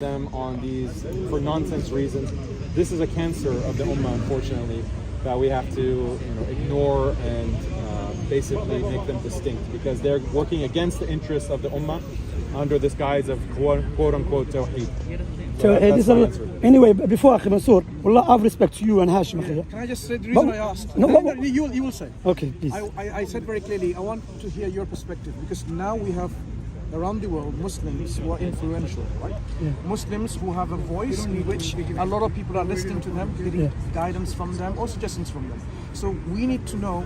them on these for nonsense reasons. This is a cancer of the ummah, unfortunately, that we have to ignore and basically make them distinct, because they're working against the interests of the ummah under this guise of quote-unquote tawheed. Anyway, before Akhi Mansour, wallah, I have respect to you and Hashim. Can I just say the reason I asked? No, you will say. Okay, please. I said very clearly, I want to hear your perspective, because now we have around the world Muslims who are influential, right? Yeah. Muslims who have a voice in which a lot of people are listening to them, getting guidance from them or suggestions from them. So we need to know,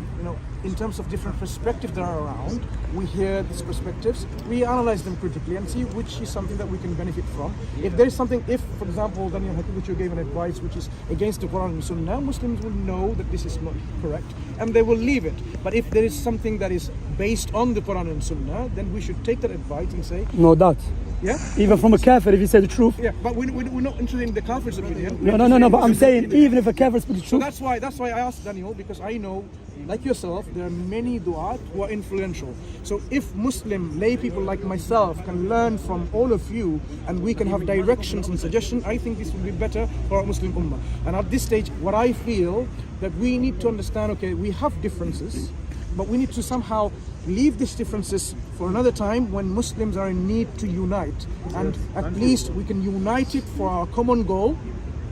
in terms of different perspectives that are around, we hear these perspectives, we analyze them critically and see which is something that we can benefit from. If there is something, for example, Daniel Haqiqatjou gave an advice which is against the Quran and Sunnah, Muslims will know that this is not correct and they will leave it. But if there is something that is based on the Quran and Sunnah, then we should take that advice and say, no doubt. Yeah? Even from a kafir, if he said the truth. Yeah, but we're not interested in the kafir's opinion. No, but I'm saying even if a kafir speaks the truth. So that's why I asked Daniel, because I know, like yourself, there are many du'at who are influential. So if Muslim lay people like myself can learn from all of you and we can have directions and suggestions, I think this will be better for our Muslim ummah. And at this stage, what I feel that we need to understand, okay, we have differences, but we need to somehow leave these differences for another time when Muslims are in need to unite, and at least we can unite it for our common goal.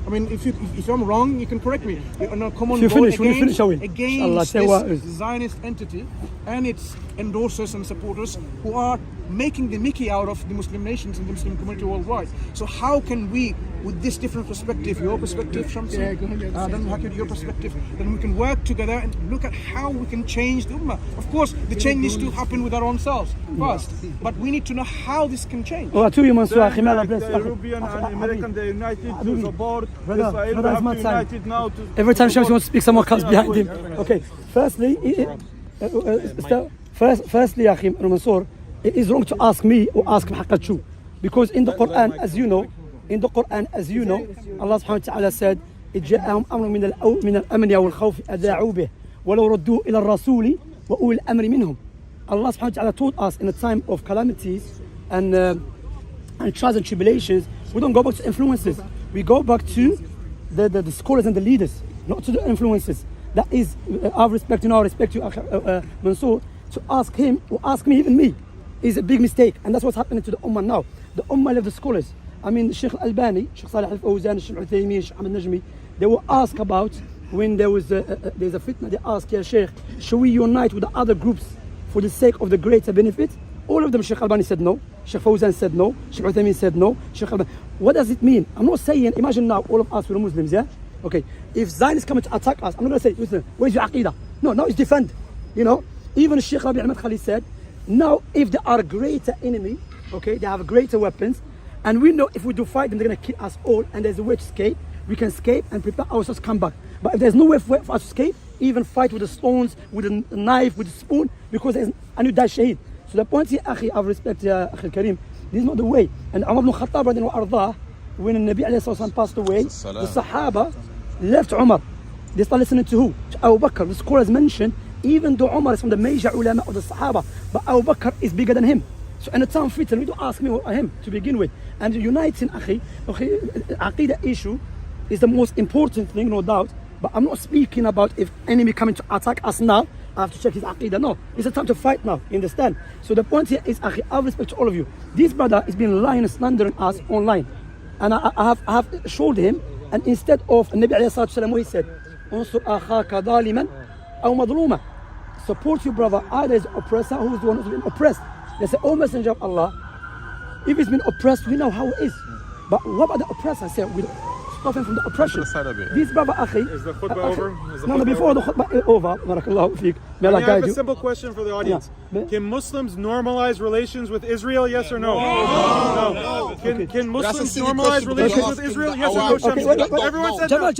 I mean, if I'm wrong, you can correct me. On a common goal against this Zionist entity and its endorsers and supporters who are making the mickey out of the Muslim nations and the Muslim community worldwide. So how can we, with this different perspective, your perspective, Shamsi, then Haqiqatjou, your perspective, then we can work together and look at how we can change the ummah. Of course, the change needs to happen with our own selves first, but we need to know how this can change. Oh, to you, Mansour. The European and American, they're united to support Israel. We have to unite now to... Every time Shamsi wants to speak, someone comes behind him. Okay, firstly, Akhi Mansour, it is wrong to ask me or ask Haqiqatjou, because in the Quran, as you know, Allah subhanahu wa ta'ala said, إِذْ جَاءَهُمْ أَمْرٌ مِنَ الْأَمْنِ أَوْ الْخَوْفِ أَذَاعُوا بِهِ وَلَوْ رَدُّوا إِلَى الرَّسُولِ وَأُولِي الْأَمْرِ مِنْهُمْ. Allah subhanahu wa ta'ala told us in a time of calamities and trials and tribulations, we don't go back to influences. We go back to the scholars and the leaders, not to the influences. That is our respect, and our respect to Mansour. To ask him or ask me, even me, is a big mistake, and that's what's happening to the ummah now. The ummah left the scholars. I mean, Sheikh Al-Albani, Sheikh Salih Al-Fawzan, Sheikh Al-Uthaymeen, Sheikh Ahmed Najmi, they were asked about when there's a fitna, they asked, Ya Sheikh, should we unite with the other groups for the sake of the greater benefit? All of them, Sheikh Al-Albani said no, Sheikh Fawzan said no, Sheikh Al-Uthaymeen said no, Sheikh Al-Albani. What does it mean? I'm not saying, imagine now, all of us, we're Muslims, yeah? Okay, if Zionists come to attack us, I'm not going to say, listen, where's your aqidah? No, now it's defend, Even Sheikh Rabi Ahmed Khalid said, now if they are a greater enemy, okay, they have greater weapons, and we know if we do fight them, they're going to kill us all, and there's a way to escape, we can escape and prepare ourselves to come back. But if there's no way for us to escape, even fight with the stones, with a knife, with a spoon, because there's a new die shaheed. So the point here, Akhi, I have respect, Akhi Al-Karim, this is not the way. And Umar ibn Khattab, when the Nabi alayhi passed away, the Sahaba left Umar. They started listening to who? To Abu Bakr. The scholars mentioned, even though Umar is from the major ulama of the Sahaba, but Abu Bakr is bigger than him. So in a time of fitna, we don't ask me or him to begin with. And uniting, Aqidah issue is the most important thing, no doubt. But I'm not speaking about if enemy coming to attack us now, I have to check his Aqidah. No, it's a time to fight now, you understand? So the point here is, I have respect to all of you. This brother is being lying and slandering us online. And I have showed him, and instead of Nabi alayhi salatu wasalam, what he said, "Unsur akhaka zaliman aw madluma." Support your brother, either as oppressor, who is the one who's been oppressed. They say, "Oh Messenger of Allah, if he's been oppressed, we know how it is. But what about the oppressor?" I said, "We stop him from the oppression." This brother, Akhi. Is the khutbah over? No, before the khutbah is over, barakallahu feek. I have a simple question for the audience. Yeah. Can Muslims normalize relations with Israel, yes or no? No. Can Muslims normalize relations with Israel, yes or no? Everyone said no.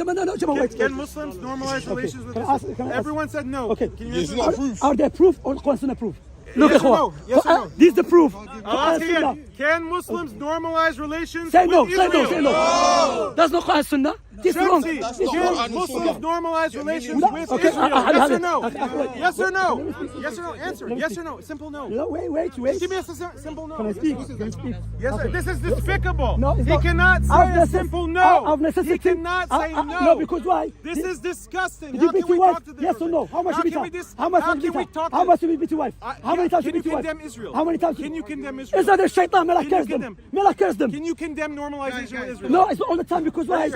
Can Muslims normalize relations with Israel? Everyone said no. Okay. Can you answer? Are there proof or constant proof? Look, Yes or إخوة. no? Yes or no? This is the proof. I'll ask you again. Can Muslims normalize relations Say with no, say Israel? no, say no. That's not Quran Sunnah. This is wrong. Shamsi, This is wrong. can Muslims normalize relations No, with okay, Israel? Yes or no? wait. Yes or no? Yes or no? Answer. Yes or no? Simple no. No, wait. Give me a simple no. Can I speak? Can I speak? Yes, sir. This is despicable. No, it's He not. cannot say a simple no. Of necessity. He cannot say no. No, because why? This is disgusting. Did How you beat can we your wife? talk to this Yes or person? no? How much How you beat can her? we dis- How much how you can beat we her? talk How to- much you beat your wife? How many times you Can you beat your wife? condemn Israel? How many times? Can you condemn Israel? Is that the shaitan? May Allah Can you curse them. condemn? May Allah curse them. Can you condemn normalization with Israel? No, it's not all the time because why?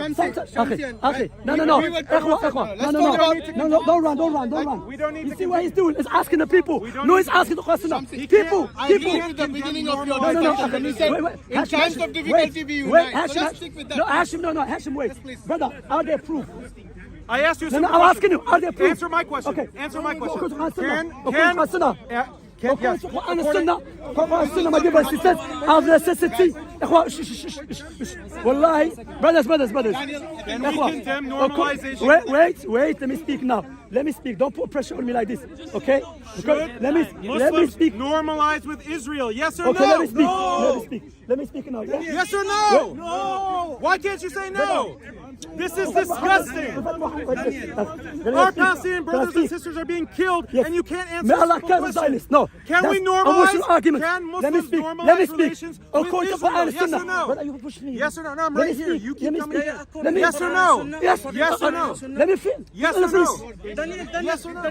Okay. No. No, don't run. We don't need You to see what he's doing? He's asking the people. don't No, need he's asking the question. He People. can't- I heard the beginning of your discussion. You said, in times of difficulty we unite. So let's stick with that. No, Hashim, wait. Brother, are there proof? I asked you a No, simple I'm question. asking you, are there proof? Answer my question. Okay. Answer my question. Of course, Can According yes. to Quran and Sunnah, my dear brothers and sisters, of necessity. إخوة, Wallahi, brothers. Can we condemn normalization? Wait, let me speak now. Let me speak. Don't put pressure on me like this, okay? Because Should let me Muslims speak. normalize with Israel? Yes or Okay, no? let me speak. Let me speak now. Yeah? Yes or no? No. Why can't you say no? This is disgusting. Our Palestinian brothers and sisters are being killed, Yes. and you can't answer May a Allah simple curse question. Zionist. No. Can we That's normalize? emotional argument. Can Let me Muslims speak. normalize relations with According to Israel? Quran and Yes or Sunnah. no? Brother, you push me. Yes or no? No, I'm Let right me here. speak. You Let keep me coming. speak. Let me- Yes or no? Yes. Yes or no? Let me finish. Yes Let me or no? finish. Yes or no?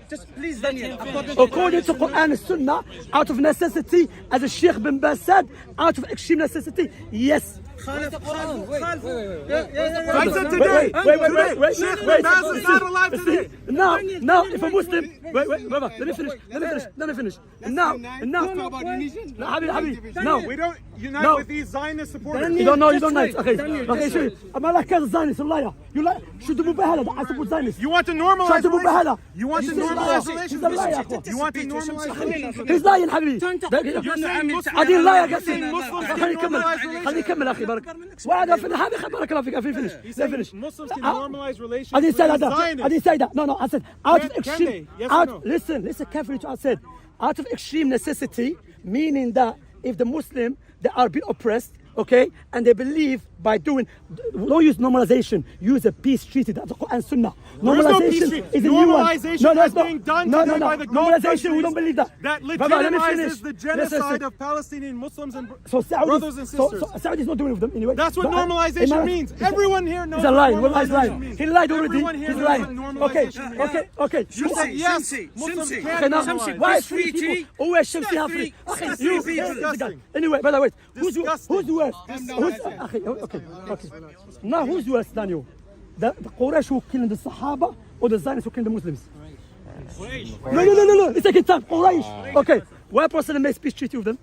Just please, Daniel. According to Quran and Sunnah, out of necessity, as the Sheikh bin Baz said, out of extreme necessity, yes. I said today. Wait. Sheikh bin Baz is not alive today. Now, if a Muslim, wait, brother, let me finish. Now, Habib, now. We don't unite No. with these Zionist supporters. You don't know. Okay, show I'm not like a Zionist, a liar. You like, should do Mubahala, I support Zionist. You want to normalize Try to move relations? Bahala. You want to He's a normalize liar. relations? He's a liar. You want to normalize relations? He's lying, حبيبي. You're saying Muslims. هذه اللاية You're قاسم. saying Muslims can خليني أكمل. normalize relations. خليني أكمل أخي بارك. وأنا في هذا بارك الله فيك. فinish. He's Let saying finish. Muslims can normalize relations I didn't say with that. Zionists. I didn't say that. No. I said out of Can extreme. they? Yes or no? Listen carefully to what I said. Out of extreme necessity, meaning that if the Muslim they are being oppressed, okay, and they believe by doing, don't use normalization, use a peace treaty. That's the Quran Sunnah. There is no peace treaty. Is a new one. Normalization it's is not. being done No. today by the Gulf Normalization, we countries don't believe that. That Brother, let me finish. legitimizes the genocide Listen. of Palestinian Muslims and So Saudi, brothers and sisters. Saudi's not doing with them anyway. That's what But, normalization Imam- means. Everyone here knows He's a what liar. Wallahi, he's normalization lying. means. He lied already. Everyone here He's knows lying. what normalization means. Okay. You said yes, Shamsi, Muslims Shamsi. can Okay, now, normalize. why This is three treaty- people always Shamsi have three? This You, treaty is disgusting. Anyway, by the way, who's Disgusting. worse? Okay. Now, who's worse than you? The Quraysh who killed the Sahaba or the Zionists who killed the Muslims? No. It's taking time. Quraysh. Okay. Why Prophet made peace treaty with them?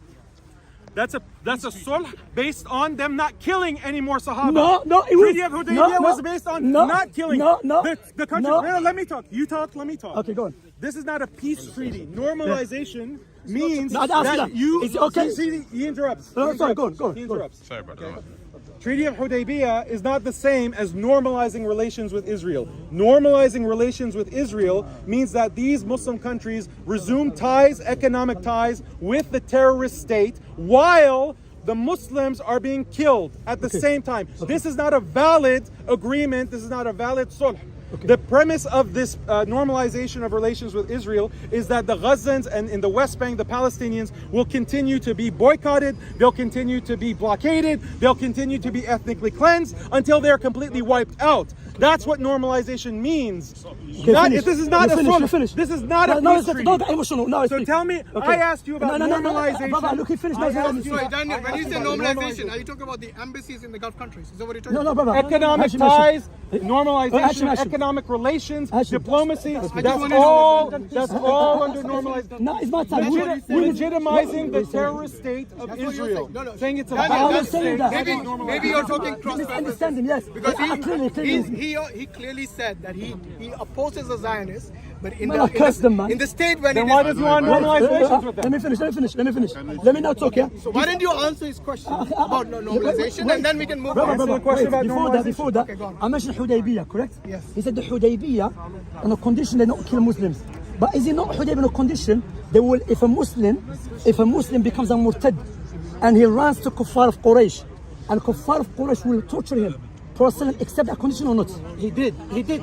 That's a sulh based on them not killing any more Sahaba. No, it was. Treaty of Hudaybiyah was based on not killing. No. The country. No. No, let me talk. You talk. Let me talk. Okay, go on. This is not a peace treaty. Normalization means No, that's that not. you. Is it okay? See, he interrupts. No, He sorry, interrupts. go on. He interrupts. Sorry about that. Treaty of Hudaybiyah is not the same as normalizing relations with Israel. Normalizing relations with Israel means that these Muslim countries resume ties, economic ties with the terrorist state while the Muslims are being killed at the same time. This is not a valid agreement. This is not a valid sulh. The premise of this normalization of relations with Israel is that the Gazans and in the West Bank, the Palestinians will continue to be boycotted, they'll continue to be blockaded, they'll continue to be ethnically cleansed until they're completely wiped out. That's what normalization means. Finish. This is not a You're sulh. finished. This is not a No, peace treaty. don't get emotional. No, So tell me, I asked you about normalization. Brother, look, he finished. I asked you- Sorry, Daniel, when you say normalization, are you talking about the embassies in the Gulf countries? Is that what you're talking No, about? brother. Economic Hashim, ties, Hashim. normalization, Hashim. economic relations, Hashim. diplomacy. just That's wanna all. know- That's all under normalization. No, it's my time. Legitimizing the terrorist state of What you're Israel, saying. No. saying it's a Daniel, I'm valid not saying state. that. Maybe you're talking cross purpose. Understand him, yes. Because Clearly. he clearly said that he opposes the Zionists, but in Man, I cursed them, man. the state when Then it why is, does he want to normalize relations with Let them? me finish. Let me now talk, yeah? so why didn't you answer his question about normalization and then we can move on? Answer the question about Before that, Okay, go on. I mentioned Hudaybiyah, correct? Yes. He said the Hudaybiyah on a condition they don't kill Muslims. But is it not Hudaybiyah condition? They will, if a Muslim becomes a murtad, and he runs to Kuffar of Quraysh, and Kuffar of Quraysh will torture him. Prophet accept that condition or not? He did. Wait. I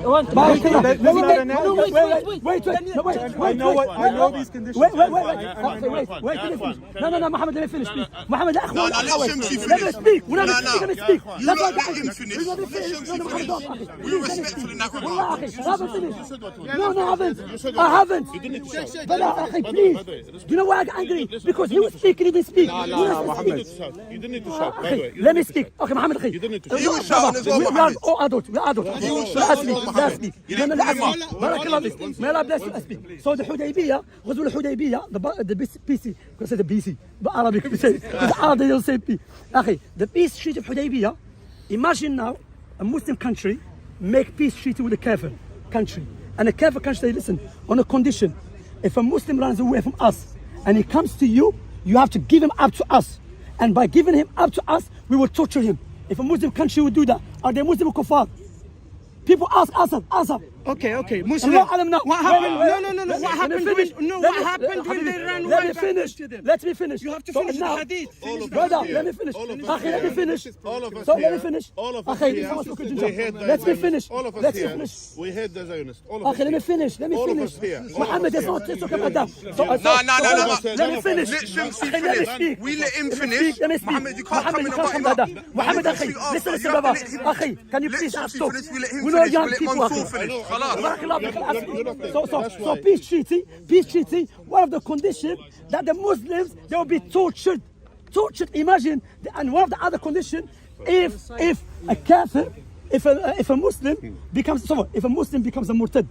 know these conditions. Wait. No, Muhammad, let me finish, please. Muhammad, let me speak. Let me speak. You lot let him finish. Let Shamsi finish. We're respectful in that regard. No, I haven't. You didn't shout. Brother, please. Do you know why I got angry? Because he was speaking, he didn't speak. No, Muhammad. You didn't need to shout, by the way. Let me speak. Okay, Muhammad. You didn't need to You shout. we are all adults. We are adults. Let speak. Barakallah. May Allah bless you. Speak. So the Hudaybiyah, غزوة الحديبية, the BC, because I said the BC, but Arabic, because Arabic don't say P. Okay, the peace treaty of Hudaybiyah. Imagine now a Muslim country make peace treaty with a Kafir country, and a Kafir country say, listen, on a condition, if a Muslim runs away from us and he comes to you, you have to give him up to us, and by giving him up to us, we will torture him. If a Muslim country would do that, are they Muslim or Kuffar? People ask, answer. Okay. Muslim. What happened? No. What happened when they ran away? Let me finish. You have to finish the hadith. Brother, let me finish. Let me finish. All of us So here. let me finish. All of us Okay, here. let me finish. All of us Let me here. finish. We hate the Zionists. All of us Okay, let me finish. All of us here. Muhammad, there's no talk about that. No. Let me finish. Let Shamsi Let me finish. speak. We let him Let me finish. speak. Let me speak. Muhammad, you can't come in Muhammad, about that. him. Muhammad, listen, brother. Akhi, can you please stop? We know young people. So peace treaty. One of the conditions that the Muslims, they will be tortured. Imagine, and one of the other conditions, if a kafir, if a Muslim becomes a murtad,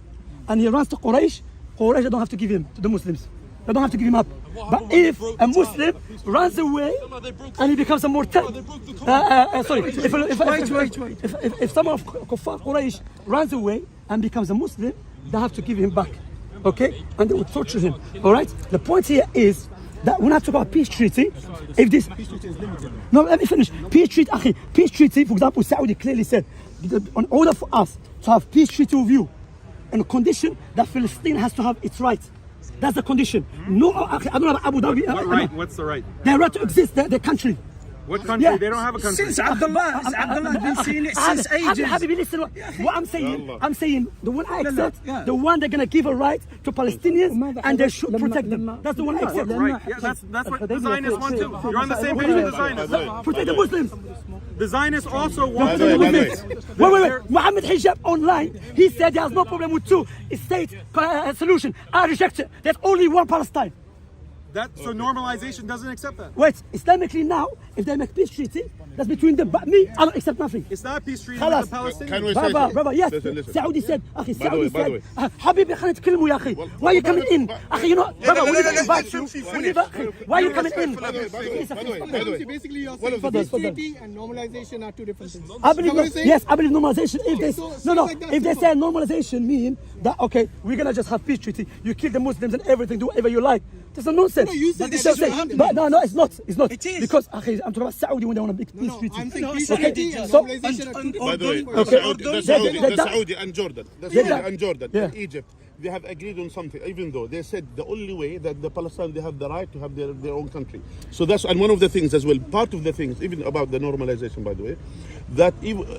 and he runs to Quraysh, they don't have to give him to the Muslims. They don't have to give him up. But if a Muslim runs away and he becomes a murtad, if someone of Kuffar Quraysh runs away and becomes a Muslim, they have to give him back, okay? And they will torture him, all right? The point here is that when I talk about peace treaty, if this... No, let me finish. Peace treaty, for example, Saudi clearly said, in order for us to have peace treaty with you, on a condition that Palestine has to have its rights. That's the condition. No, I don't know about Abu Dhabi. What right? What's the right? Their right to exist, their country. What country? Yeah. They don't have a country. Since Abdullah been seeing it since ages. Habibi, listen. What I'm saying, the one I accept, the one they're gonna give a right to Palestinians and they should protect them. That's the one I accept. Right. Yeah, that's what the Zionists want too. You're on the same page with the Zionists. Protect the Muslims. The Zionists also want By the way. Wait. Muhammad Hijab online, he said he has no problem with two-state solution. I reject it. There's only one Palestine. So normalization doesn't accept that. Wait, Islamically now, if they make peace treaty, that's between them. But me, I don't accept nothing. It's not a peace treaty خلاص. with the Palestinians. Can we say Brother, yes. Listen. Saudi said, أخي, By the way, Saudi said, حبيبي خلينا نتكلموا يا أخي. Why you coming in? أخي, you know, brother, we never invite you. Why you coming in? By the way. Basically, you're What saying was peace this? treaty and normalization are two different things. I believe, Is that what you're saying? yes, I believe normalization. If they, So, no, like that, if they simple. say normalization mean that, okay, we're gonna just have peace treaty, you kill the Muslims and everything, do whatever you like. That's a nonsense. No, you said That's that. what I'm saying. But no, it's not. It is. Because, okay, I'm talking about Saudi when they want to make peace No, treaty. I'm saying peace Okay, treaty and so- normalization are two different By the way, things. the Saudi and Jordan, and Egypt, they have agreed on something, even though they said the only way that the Palestinians, they have the right to have their own country. So that's, and one of the things as well, part of the things, even about the normalization, by the way, that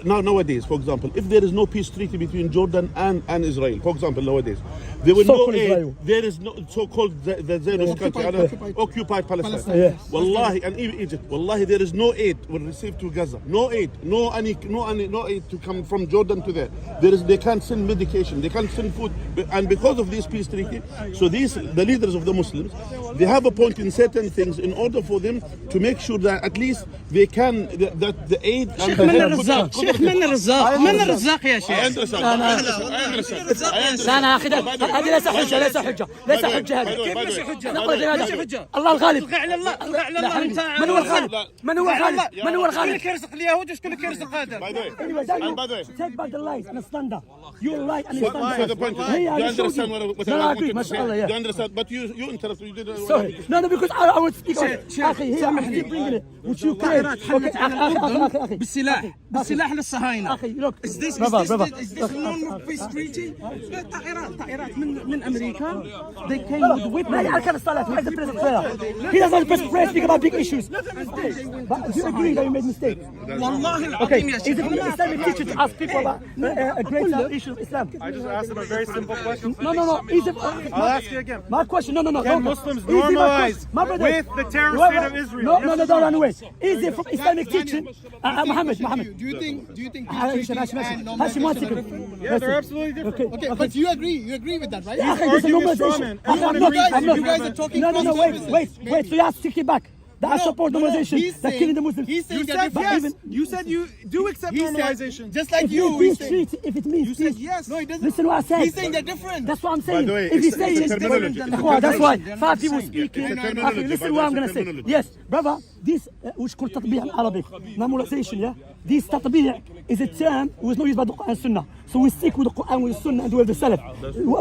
nowadays, for example, if there is no peace treaty between Jordan and Israel, for example, nowadays, there will no aid, Israel. there is no so-called the Zionist country, occupied Palestine. Yes. Wallahi, and even Egypt, wallahi, there is no aid will receive to Gaza. No aid, no aid to come from Jordan to there. They can't send medication, they can't send food, and because of this peace treaty, so the leaders of the Muslims, they have a point in certain things in order for them to make sure that at least they can that the aid and شيخ من الرزاق شيخ من الرزاق يا شيخ. I understand. لا أنا أخي هذه ليس حجة هذه. كيف ليس حجة؟ نقول ليس حجة. الله الغالب. الغى على الله من هو الغالب؟ من هو شكون اللي الغالب؟ كيرزق اليهود وشكون اللي كيرزق هذا؟ By the way, Anyway, and by the way, take back the lies and slander. You lie and slander. the point is, Here, understand what No, I I agree. wanted to say? Mashallah, yeah. You understand? But you interrupted. You didn't. Sorry. No, because I want to speak on it. أخي here I'm still bringing it. Which you claim. Okay, أخي. بالسلاح للصهاينة. أخي, look. Is this Brother. is this normal peace treaty? طائرات من أمريكا. They came with weapons. لا يعرف كيف الصلاة. Why is the president prayer? He doesn't press prayer speak about big issues. But do you agree that you made mistake? والله Okay. العظيم يا Is it شيخ. Islamic teacher to ask people about a great issue of Islam? I just asked him a very simple question. No. Is it? I'll ask you again. My question, no. Can don't- Muslims Is it my normalize question? My brother, with the terror Wait, state wait. of Israel? No, don't run away. Is it from Islamic teaching? Mohammed. Do you think Hashim, 1 second. Yeah, they're absolutely different. Okay, but you agree with that, right? Yeah, this is arguing a normalization. straw man. I'm Everyone not- agrees I'm that not- you guys are talking No, cross wait. purposes. So you have to take it back. That I support normalization. he's That saying- killing the Muslims. he's saying You that said different. yes. even- You said you do accept He said- normalization. just like If you. it he's means saying- treaty, if it means You said peace. yes. No, he doesn't. Listen what I said. He's saying they're different. That's what I'm saying. the way, If he's it's a saying terminology. that's why five people speaking. It's a Okay, terminology, listen but what I'm it's a gonna say. terminology. Yes, brother, this which called تطبيع Arabic, normalization, yeah. This تطبيع is a term was not used by the Quran and Sunnah. So we stick with the Quran with the Sunnah and with the Salaf.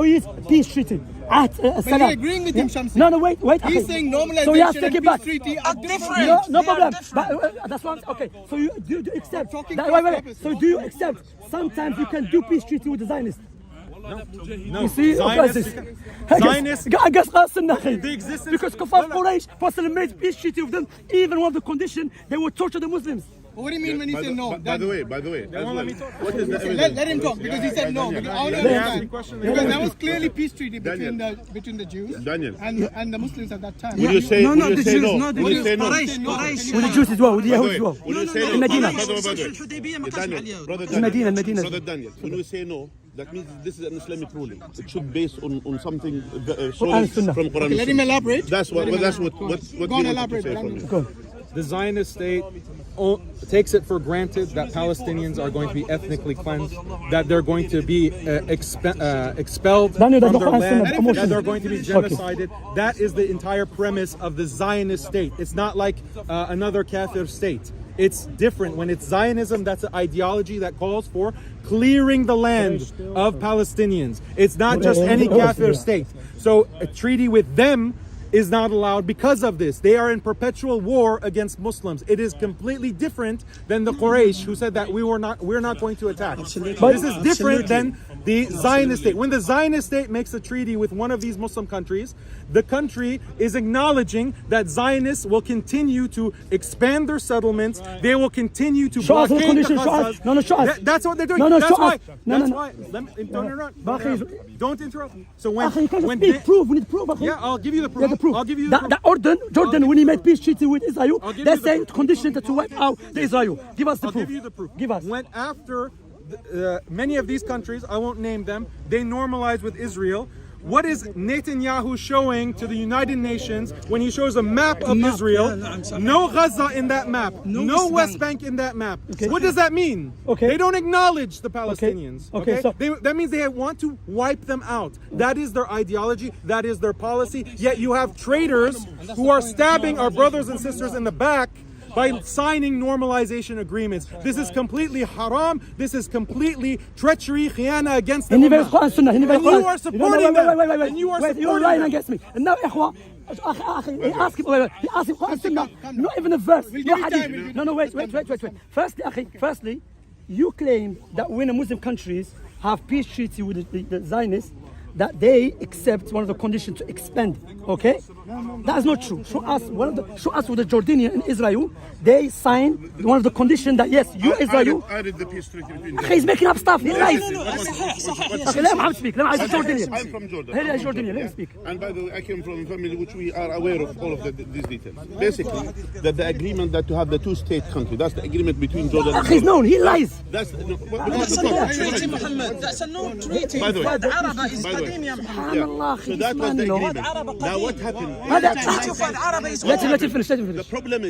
We use peace treaty. But you're agreeing with him, Shamsi. No, wait. He's okay. saying So you have normalization to take and it peace back. treaty are different. No They are problem. different. But that's what I'm okay. So you do you accept talking that, cross wait. purposes. So do you accept sometimes you can do peace treaty with the Zionists? No. You see, Zionists, Zionists, I guess the the existence because Kufar Quraysh possibly made peace treaty with them, even one of the condition they would torture the Muslims. What do you mean when you say no? By the way, as won't well, let me talk. what is the Let evidence? him talk because he said no. Because I want to Let me ask you a understand. question. Because that was clearly peace treaty Daniel. between the Jews Daniel. and the Muslims at that time. Will you say No, will the you say Jews, no? no, the Will you Jews. say no? قريش With the Jews as well, with the By the Yahud way, as well. will you say no? المدينة. الحديبية ما كانش عليها. Brother المدينة. Brother Daniel, when you say no, that means this is an Islamic ruling. It should be based on something solid Sunnah. from Quran. and Let him Sunnah. elaborate. That's what Let him that's elaborate. what Go he on, wanted to elaborate, say Daniel. from you. The Zionist state takes it for granted that Palestinians are going to be ethnically cleansed, that they're going to be expelled Daniel, from the their Quran land, Sunnah, that they're going to be Okay. genocided. That is the entire premise of the Zionist state. It's not like another Kafir state. It's different. When it's Zionism, that's an ideology that calls for clearing the land of Palestinians. It's not just any Kafir state. So a treaty with them is not allowed because of this. They are in perpetual war against Muslims. It is completely different than the Quraysh who said that we're not going to attack. But this is different than the Zionist state. When the Zionist state makes a treaty with one of these Muslim countries, the country is acknowledging that Zionists will continue to expand their settlements. They will continue to Show us the blockade the condition, show us. Gazas. No, show us. That's what they're doing. No, that's show why. us. No, That's no. why. Don't interrupt. Akhi, Don't interrupt. So when you can't when speak. they- Proof. We need proof. Akhi. yeah, I'll give you the proof. Yeah, the proof. I'll give you the proof. Jordan, when he made peace treaty with Israel, I'll give they you the say proof. condition to wipe out the Israel. Give us the I'll proof. give you the proof. Give us. When after many of these countries, I won't name them, they normalize with Israel. What is Netanyahu showing to the United Nations when he shows a map of Israel? No Gaza in that map. No West Bank in that map. Okay. What does that mean? Okay. They don't acknowledge the Palestinians. Okay, so- That means they want to wipe them out. That is their ideology. That is their policy. Yet you have traitors who are stabbing our brothers and sisters in the back by signing normalization agreements. This is completely haram. This is completely treachery, khiyana against the He never ummah. Quran Sunnah. He never And you Quran. are supporting them. And you are You're supporting lying them. against me. And now, Ikhwa, he asked him, he asked him Quran Sunnah, not even a verse. We'll No give you time, we'll hadith. give No, wait. Firstly, you claim that when the Muslim countries have peace treaty with the Zionists, that they accept one of the conditions to expand. Okay, that is not true. Show us with the Jordanian and Israel. They signed one of the conditions that yes, you Israel. I read the peace treaty between them. He's making up stuff. He lies. صحيح. Okay, let him speak. Let him Jordanian. I'm from Jordan. Here is Jordanian. Let him speak. And by the way, I came from a family which we are aware of all of these details. Basically, that the agreement that to have the two-state country, that's the agreement between Jordan and He's Jordan. known. He lies. That's no, That's a no treaty, Muhammad. That's a no treaty. By the way. العرب is By the way. قديم يا محمد. Subhanallah, So that was the agreement. Now what happened? شوف العرب is Let him finish. The problem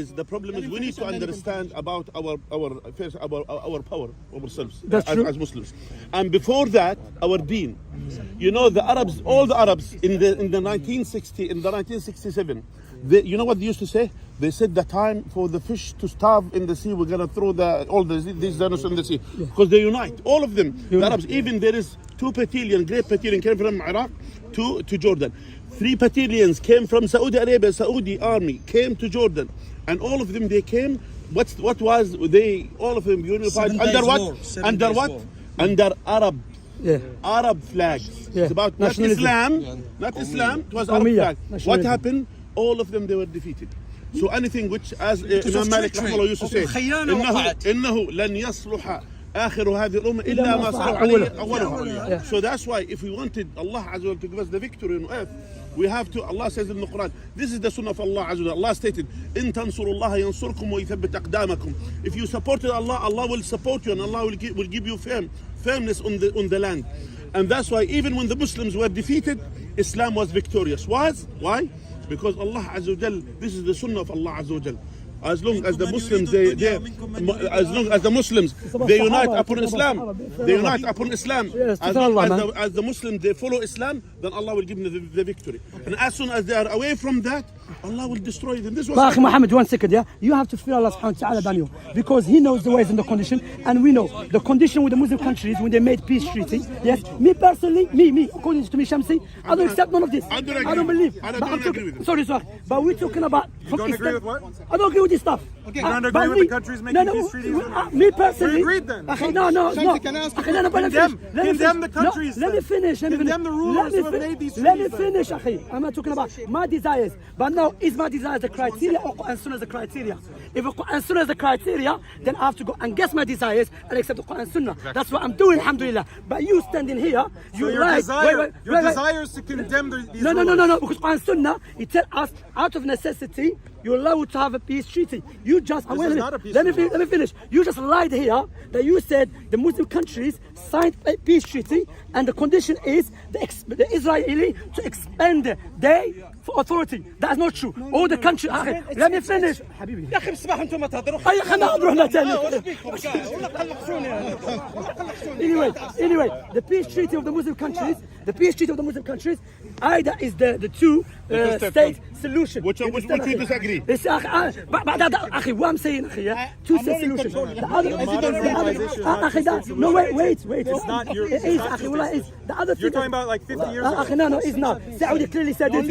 is we need to understand about our power ourselves That's true. as Muslims, and before that our deen. You know the Arabs, all the Arabs in the 1967, you know what they used to say? They said the time for the fish to starve in the sea, we're going to throw these dinosaurs in the sea. Because they unite, all of them. The Arabs, even there is 2 battalion, great battalion came from Iraq to Jordan. 3 battalions came from Saudi Arabia, Saudi army came to Jordan. And all of them, they came, what was they, all of them unified under what? Under what? Under Arab. Yeah. Arab flags. Yeah. It's about not Islam, not Islam, it was Arab flag. What happened? All of them, they were defeated. So anything which, as Imam Malik rahimahullah used to say, إنه لن يصلح آخر هذه الأمة إلا ما صلح عليه أولها. So that's why if we wanted Allah Azza wa Jalla to give us the victory on earth, we have to, Allah says in the Quran, this is the sunnah of Allah Azza wa Jalla. Allah stated, إن تنصروا الله ينصركم ويثبت أقدامكم. If you supported Allah, Allah will support you and Allah will give you firmness on the land. And that's why even when the Muslims were defeated, Islam was victorious. Why? Because Allah Azza wa Jal, this is the sunnah of Allah Azza wa Jal. As long as the Muslims they unite upon Islam, as the Muslims they follow Islam, then Allah will give them the victory. And as soon as they are away from that, Allah will destroy them. This was Akhi Muhammad, 1 second, yeah? You have to fear Allah subhanahu wa ta'ala, Daniel, because He knows the ways and the condition, and we know the condition with the Muslim countries when they made peace treaty. Yes, me personally, me, according to me, Shamsi, I don't accept none of this. I don't believe. I don't agree with it. Sorry, but we're talking about. You don't agree with what? I don't agree with this stuff. Okay. You don't agree with the countries making peace treaties? Me personally. We agreed then. Akhi, no. Shamsi, can I ask you? Condemn the countries. Let me finish. Condemn the rulers who have made these treaties. Let me finish, Akhi. I'm not talking about my desires. But now, is my desire the criteria or Quran Sunnah is the criteria? If Quran Sunnah is the criteria, then I have to go and guess my desires and accept the Quran Sunnah. That's what I'm doing, alhamdulillah. But you standing here, So you're your right. desire is to condemn these No, rulers. because Quran Sunnah, it tells us out of necessity, you're allowed to have a peace treaty. You just, wait a minute, not a peace let me finish. You just lied here that you said the Muslim countries signed a peace treaty and the condition is the Israeli to expand their authority. That's not true. All the countries, let me finish. حبيبي. يا اخي بصباح انتم ما تهضروا. خلينا نروح لتاني. Anyway, the peace treaty of the Muslim countries, either is the two state solution. Which we disagree. أخي, what I'm saying, أخي, two state solution. The other, no, wait. It's not your. It is, أخي, والله is. The other thing. You're talking about like 50 years ago. أخي, no, it's not. Saudi clearly said it.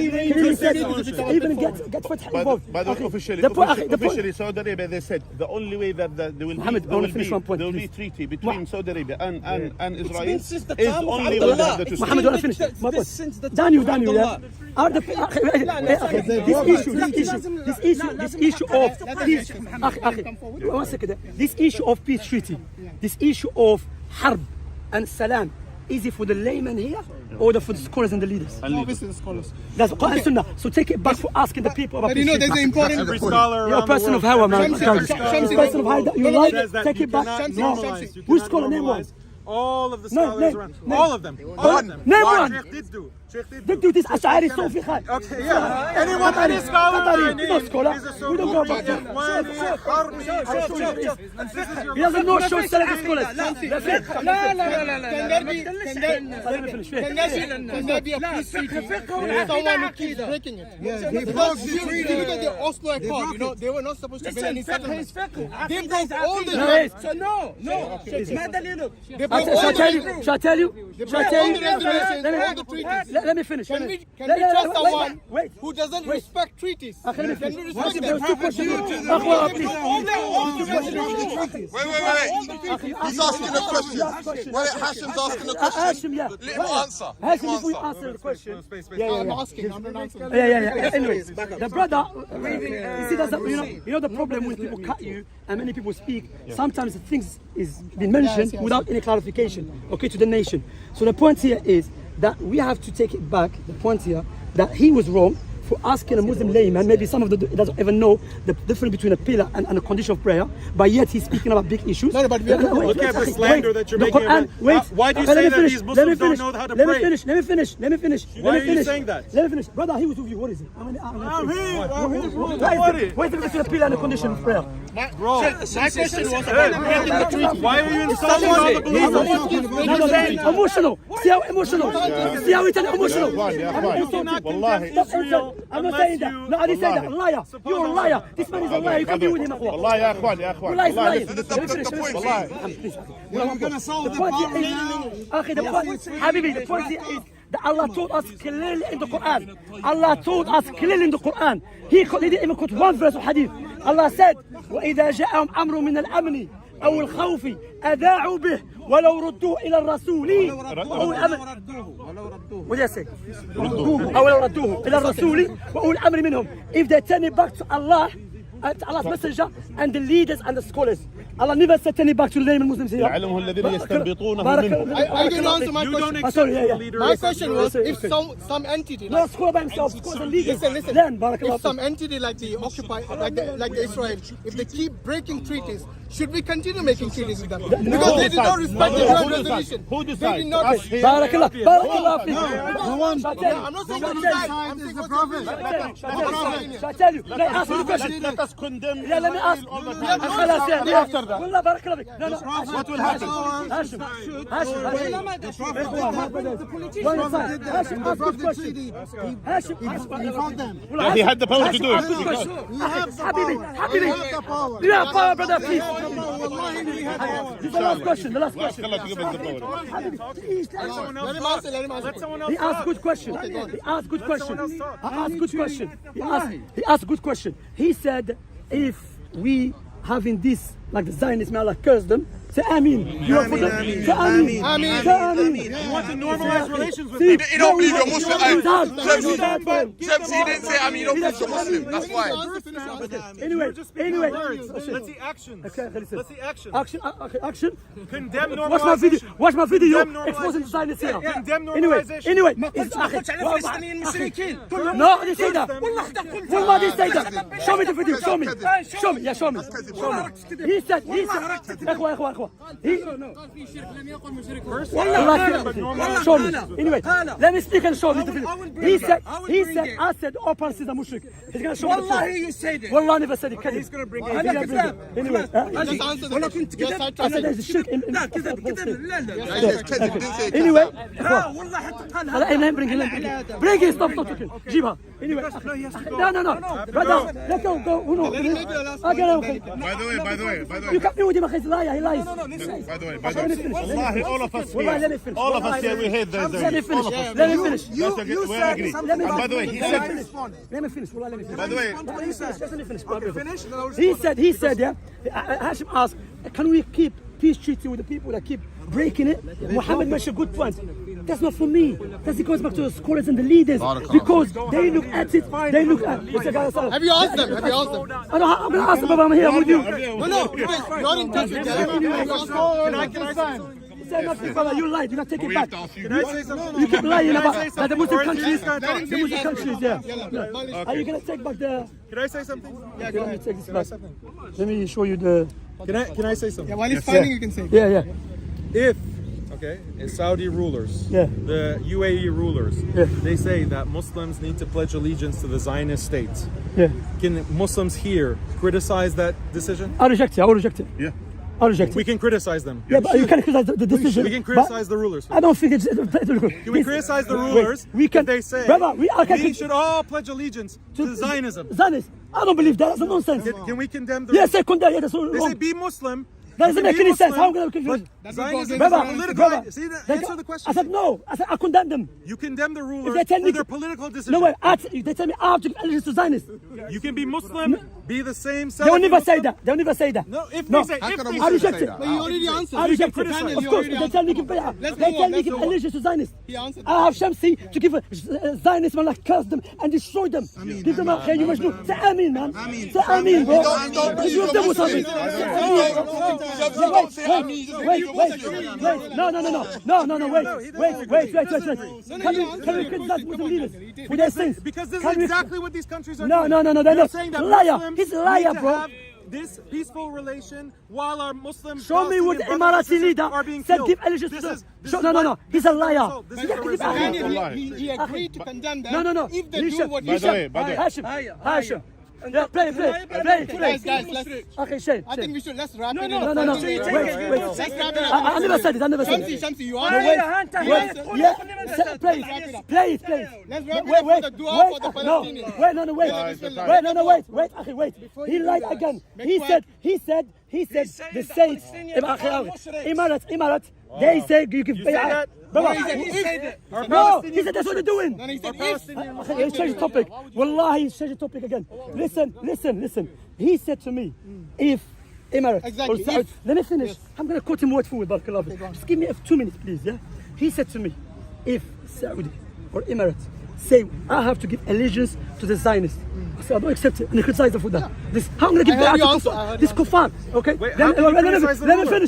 Even get Fatah involved. By the officially, Saudi Arabia, they said the only way that there will be treaty between Saudi Arabia and Israel is only when they have the two states. Muhammad, want to finish my point? Daniel, yeah. This issue of peace. One second. This issue of peace treaty, this issue of harb and salam, is it for the layman here or for the scholars and the leaders? Obviously the scholars. That's Quran Sunnah. So take it back for asking the people about But you know, there's an important. Every scholar You're a around the person world. of Hawa, man. Shamsi, Person of Hawa. You like says that take you it back. cannot No. normalize. You Which cannot scholar? Name one. normalize all of the No, scholars name- around. name- All of them. Name one. Sheikh did do. They do this Ash'ari Sufi Khan. Okay, yeah. Any scholar I need no scholar. is a We don't go about that. He doesn't know show Salafi scholars. That's it. Can there be a peace treaty with someone who keeps breaking it? Because if you look at the Oslo Accord, you know, they were not supposed to build any settlements. They broke all the ما دليله؟ They broke all the Shall I tell you? regulations, all the treaties. Let me finish. Can we trust someone who doesn't respect treaties? Let me Can finish. we respect There's them? two questions. Wait. He's asking a question. Wait, Hashim's asking a question. Hashim, yeah. Let him answer. Hashim, if we answer the question. I'm asking, I'm not answering. Yeah. Anyways, the brother, you see, that's you know the problem when people cut you and many people speak. Sometimes things is been mentioned without any clarification. Okay, to the nation. So the point here is that we have to take it back. The point here that he was wrong for asking a Muslim layman, maybe some of the doesn't even know the difference between a pillar and a condition of prayer, but yet he's speaking about big issues. No, but Look at the slander that you're making. Why do you say that these Muslims don't know how to pray? Let me finish. Why are you saying that? Let me finish. Brother, he was with you. What is it? I'm here. Where's the difference between a pillar and a condition of prayer? Bro, My question was about breaking the treaty. why are you insulting all the believers? Emotional. See how emotional. See how it's emotional. Wallahi. Israel I'm not saying that. No, I didn't say that. Liar. You're a liar. This man is a liar. You can't be with him. والله يا اخوان يا اخوان والله he's والله lying. That's the point. We're gonna solve the problem. أخي, the point, حبيبي, the point is that Allah told us clearly in the Quran. Allah told us clearly in the Quran. He didn't even quote one verse of hadith. Allah said, وإذا جاءهم أمر من الأمن أو الخوف أذاعوا به ولو ردوه إلى الرسول وأولي الأمر. What do you say? أو لو ردوه إلى الرسول وأولي الأمر منهم. If they turn it back to Allah, to Allah's messenger and the leaders and the scholars. Allah never said turn it back to the name of Muslims here. يعلمهم الذين يستنبطونه منهم. I didn't answer my question. Sorry, yeah. My question was if some entity No, scholar by himself, scholars and leaders. listen. Learn, barakallah. If some entity like the occupy, like the Israel, if they keep breaking treaties, should we continue making treaties with them? Because they did not respect the UN resolution. Who They decides? did not. Us here? Barakallah, barakallah. I'm not saying you decide. I'm saying what's the Shall I tell you? Let me ask you the question. Let us condemn Yeah, let me ask. Khalas, Yeah, after that. Wallah, barakallah. No, no. What will happen? Hashim. One aside. Hashim, ask good question. Hashim, He fought them. He had the power to do ask good it. question. Habibi. the power. You have power, brother, please. Wallahi, we have power. This is the last question. The last question. خلاص قبل الدور. Habibi, please. Let him answer. Let him answer. He asked good question. He asked good question. He asked good question. He asked good question. He said, if we having this, like the Zionists, may Allah curse them, say Ameen. You are for them. Say Ameen. Ameen. Say Ameen. You want to normalize relations with See, them. You don't believe you're Muslim. Shamsi, Shamsi, he didn't say, I mean, you don't believe you're Muslim. That's why. Anyway. Let's see actions. Okay, listen. Let's see actions. Action. Condemn normalization. Watch my video. Condemn normalization. Exposing the Zionists here. Condemn Anyway. normalization. It's قلت على الفلسطينيين مشركين. No, I didn't say that. والله I didn't say that. Show me the video. Show me. Yeah, show me. He said. إخوة. Show me. Anyway, let me speak and show me the video. He said, I said, all Palestinians are mushrik. He's going to show me the والله video. you said it. والله I never said it. He's gonna bring it. He's gonna bring it. Anyway, Just answer the ولا question. كنت Just كذب. answer I said the there's a shirk in لا كذب لا Anyway, لا والله حتى قال لا bring it, stop talking. جيبها. Anyway, no. Brother, let's go. Who knows? By the way. You can't be with him, he's a liar. He lies. By the way. Wallahi, all of us Wallahi, let me finish. here. All of us here, we hate the Let me finish. Let me finish. We agree. And by the way, he said, Let me finish. Wallah, let me finish. by the way, He said, yeah. Hashim asked, can we keep peace treaty with the people that keep breaking it? Muhammad mentioned a good point. That's not for me. That goes back to the scholars and the leaders because they look at it. They look at. Have you asked them? Have you asked them? I'm gonna ask them, but I'm here with you. No, you're in touch with them. Can I say something? Say nothing, brother. You lied. You gotta take it back. Can I say something? You keep lying about Can I say the Muslim something? countries. Or at least The Muslim countries, yeah. Are you gonna take back the? Can I say something? Let me take this back. Let me show you the. Can I say something? While he's finding, you can say. Yeah. If Saudi rulers, Yeah. the UAE rulers, Yeah. they say that Muslims need to pledge allegiance to the Zionist state. Yeah. Can Muslims here criticize that decision? I reject it. I will reject it. yeah. I reject it. We can criticize them. Yeah, but you can criticize the decision. We can but criticize the rulers. I don't think it's. Can we criticize the rulers We can. if they say brother, we should all pledge allegiance to Zionism? Zionist. I don't believe that. That's nonsense. Can we condemn the Yes, I condemn. Yeah, that's They say wrong. be Muslim. That doesn't You make can be any sense. Muslim, How am I going to but Zionism brother, is a political. brother, See, they- answer the question. I said no. I condemn them. You condemn the rulers they tell for me- their political decision. No way. They tell me I have to give allegiance to Zionists. You can be Muslim, be the same. They will never say Muslim. that. They will never say that. No, if No. they say, How if can a they I Muslim say, reject say it. that? But you already answered. I reject it. criticize. Of You course, already they tell me give Let's they go tell on, me let's give go on. allegiance to Zionists. He answered. I have Shamsi to give Zionism and like curse them and destroy them. Give them a hey, you must do. Say Ameen, man. Say Ameen, bro. You don't believe You you're them with Muslim. something. Don't say Ameen. You believe you're Muslim. Wait. No. Wait. Can we criticize Muslim leaders for their sins? because this Can is we- exactly what these countries are No, doing. they're They're not. saying that Liar. Muslims He's a liar, need to bro. have this peaceful relation while our Muslim Show me what the Palestinian brothers and Emirati sisters leader are being said killed. give allegiance to This them. is- this Show- is No. what- He's a this is the liar. result. This is the Give result. allegiance. He agreed to condemn them. No. If they do what Listen, you By the way, Hashim. Yeah, play it. Guys, let's. Okay, Shane. I think we should let's wrap it. No. Let's Wait. wrap it up. I never said it. Shamsi, you are. Yeah, play it. Let's wrap it up for the dua for the Palestinians. Wait. He lied again. He said the saints, Emirates, they say you give bay'ah. No, he said that's what they're doing. Then he said He changed the topic. Wallahi, he changed the topic again. Listen. He said to me, if Emirates Exactly, or Saudi, if. let me finish. I'm going to quote him word for word, barakallah. Just give me 2 minutes, please, yeah? He said to me, if Saudi or Emirates say, I have to give allegiance to the Zionists, I said, I don't accept it, and he criticized them for that. This, how am I going to give I heard bay'ah your to answer, kuffar? I heard This your kuffar, okay? Wait, how can you criticize the ruler?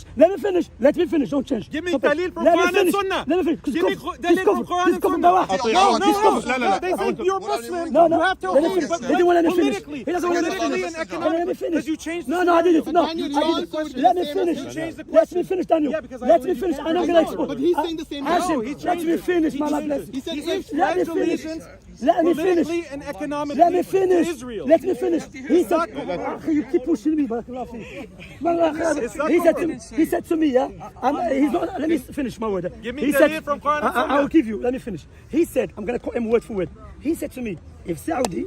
Let me finish, don't change. Give me Topic. dalil from Let me Quran and finish. Sunnah. Let me finish. Give me dalil from Quran and Sunnah. No, They think you're Muslim. No, You have to let me obey, finish. but They didn't want to let me finish. politically, He doesn't want to let me politically finish. and Let me economically, finish. because you changed the No, I didn't. No, Daniel, I your didn't. answer would Let be me the same finish. as changed the Let question. me finish, Daniel. Yeah, because I Let me believe finish. you I'm not changed going to it. explain. But he's saying the same thing. Hashim, No, he let changed me it. finish, He my changed bless. it. He said He if. said Let me pledged finish. allegiance Let me finish. politically and economically Let me finish. to Israel. Let me finish. He said, you keep pushing me, barakallah feek. He said to me, yeah, he's not, let me finish my word. Give me He the said, lead from Quran and I will Sunnah. give you, let me finish. He said, I'm going to quote him word for word. He said to me, if Saudi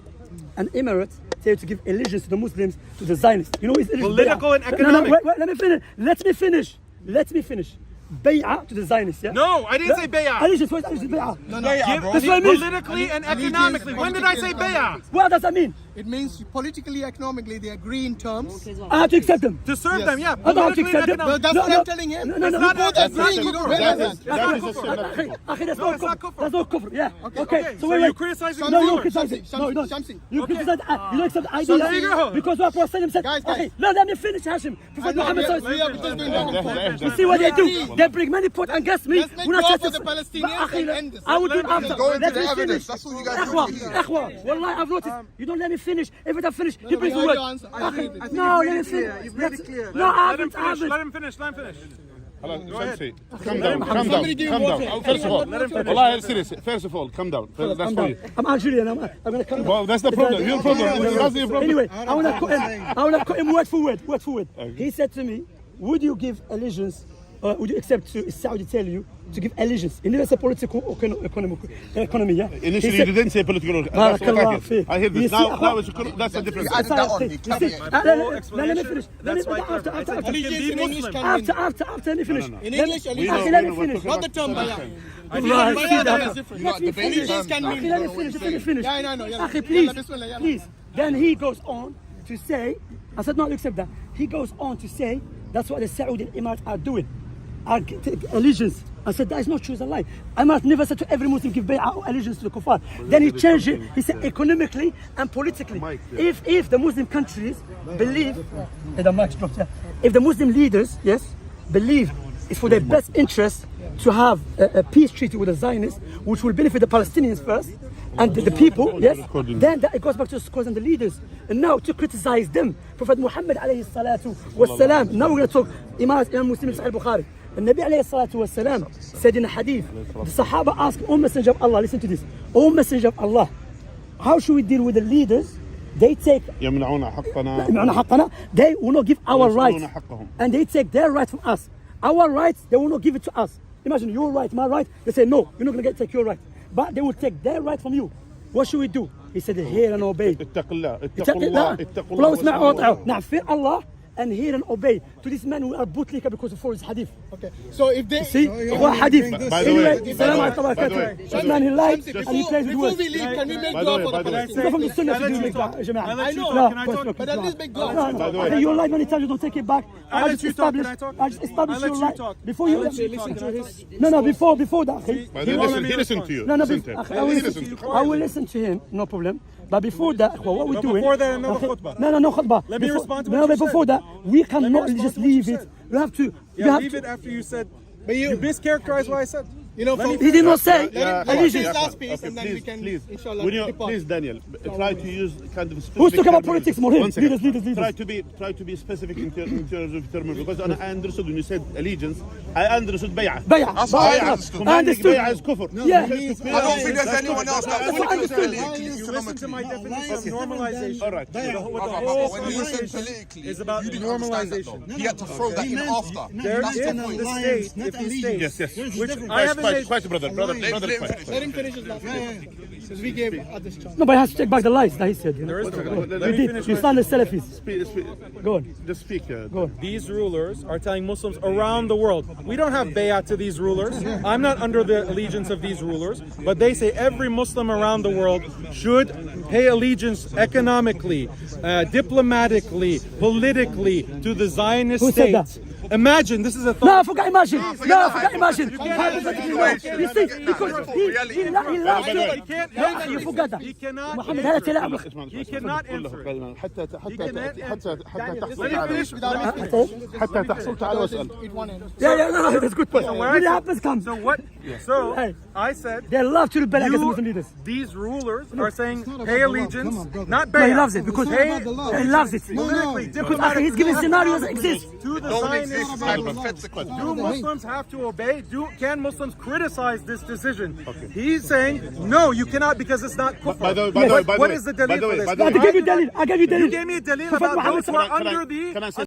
and Emirates say to give allegiance to the Muslims, to the Zionists, you know what is allegiance? Political and No, economic. wait, let me finish. Bay'ah to the Zionists, yeah? No, I didn't say bay'ah. Allegiance, what is bay'ah? That's what I mean. politically and economically. When did I say bay'ah? What does that mean? It means politically, economically, they agree in terms. I have to accept them. To serve them, yeah. I don't have to Politically and accept them. Well, economically. that's what I'm telling him. No. You both agree. You don't realize that. That is a sin. Akhi, that's No, not it's not kufr. kufr. That's not kufr. Yeah. Okay. So wait. you're criticizing No, the you ruler. criticize it. No, you don't. Shamsi. You criticize. You don't accept the So idea. there you go. Because what Prophet said. Guys. Okay, no, let me finish, Hashim. Prophet No, Muhammad said. we are just doing that. You see what they do? They bring many points against me. Let's make When I dua said for this- the Palestinians But, and end this. I will do it Let's after. go into Let the me evidence. finish. That's all you guys do here. Ikhwa, wallahi, I've noticed. You don't let me finish. Every time I finish, you bring we the heard word. your answer. I think Akhi, it's no, let really me clear. finish. You've made it clear. No, I Let him haven't. finish. Let him finish. Let him finish. Shamsi, calm down. First of all, Wallahi, serious. First of all, calm down. That's Calm for down. you. I'm Algerian. I'm going to come down. Well, that's the problem. Your problem. That's your problem. Anyway, I want to quote him word for word. He said to me, would you give allegiance, would you accept to Saudi tell you to give allegiance? He never said political or economy, yeah? Initially, you didn't say political. That's what I hear. I hear this. Now that's a different added that on. He clapped it. Let me finish. That's why After, Allegiance in English can mean. let me finish. In English, allegiance. Let me finish. Not the term bay'ah. Right, see Bay'ah that? is different. You're not debating Allegiance can terms. mean. Let me finish. Yeah, I know. Yeah. Akhi, Yalla, bismillah, yalla. please. Then he goes on to say, I said, no, accept that. He goes on to say, that's what the Saudi and Emirates are doing. Are allegiance. I said, that is not true, it's a lie. Emirates never said to every Muslim, give bay'ah or allegiance to the kuffar. Then he changed it. He said, economically and politically. If the Muslim countries believe, the mic dropped, yeah. If the Muslim leaders, yes, believe it's for their best interest to have a peace treaty with the Zionists, which will benefit the Palestinians first, and the people, yes, then that it goes back to the scholars and the leaders. And now to criticize them, Prophet Muhammad alayhi salatu was salam. Now we're going to talk Imam Muslim Sahih Bukhari. The Nabi alayhi salatu was salam said in a hadith, the Sahaba asked, O Messenger of Allah, listen to this, O Messenger of Allah, how should we deal with the leaders? They take يمنعون حقنا. They will not give our rights, حقهم. and they take their right from us. Our rights, they will not give it to us. Imagine your right, my right. They say no, you're not going to take your right, but they will take their right from you. What should we do? He said, hear and obey. اتق الله Well, اسمع وأطيعوا. Now fear Allah and hear and obey. To this man who are bootlicker because of his hadith. Okay. So if they See, what hadith? By the way, Anyway, salam alaikum wa barakatuh. This man he lied and he plays with before words. we leave, can we make By the dua way, for by the the way. Palestinians? Go from the sunnah to let do you make talk. dua, Jama'ah. I let you know. talk. Can I talk? But at least make dua. No. You lied many times, you don't take it back. I let just you talk. Can established. I talk? I just established I let your you lie. talk. Before I you let you talk. Can I talk? No, before that. By the way, he listened to you. No, Listen to him. I will listen to him, no problem. But before that, what we're doing... before that, another khutbah. No khutbah. Let me respond to no, what you before said. that, we cannot respond just to what you leave it. said. You have to... Yeah, leave it after you said. But you mischaracterized what I said. You know, He did not say Let him allegiance. finish last piece, and then we please, can, please, inshallah, Will you, depart. please, Daniel, try to use kind of specific. Who's talking about terminology. politics more here? One second. Leaders. Try to be specific in terms of terminology, because I understood when you said allegiance, I understood bay'ah. Bay'ah. That's what I Bay'ah. understood. I understood. Bay'ah is kufr. Yeah. I don't think there's anyone else that what I fully understood. You listen to my definition of normalization. All right. What the whole When he said conversation politically, is about you didn't understand that normalization. though. He had to throw that in after. There That's is the the point. state, if the state, Yes. which Quiet, I haven't made. quiet, brother. Let him Quiet. finish. Let him finish his last piece. Because we gave others chance. No, but he has to take back the lies that he said. You know? There is no Let Let me me You finish did. You my- stand the Salafis. Go on. Just speak. Go on. These rulers are telling Muslims around the world, we don't have bay'ah to these rulers. I'm not under the allegiance of these rulers, but they say every Muslim around the world should pay allegiance economically, diplomatically, politically to the Zionist Who said state. that? Imagine, this is a No, thought. forget imagine. No, forget imagine. Hypothetically, no. You see, because he loves He it. can't No, answer you it. forgot that. He cannot محمد answer هذا it. تلاعب. He cannot answer it. حتى Let me finish. حتى تحصل تعال واسأل. Yeah, that's good point. where When it I- happens, comes. So what? So Hey. I said, They love to rebel against Muslim leaders. these rulers are saying pay allegiance, not No, bay'ah. he loves it because Pay he loves it. politically, Because he's giving scenarios that exist. to the Don't Zionist exist state. hypothetically. Do Muslims have to obey? Can Muslims criticize this decision? He's saying no, you cannot because it's not kufr. By the way, What is the by dalil the way, for this? by the I way, gave you dalil. I gave you You dalil. gave me a dalil Prophet about Muhammad those who are Can I under the say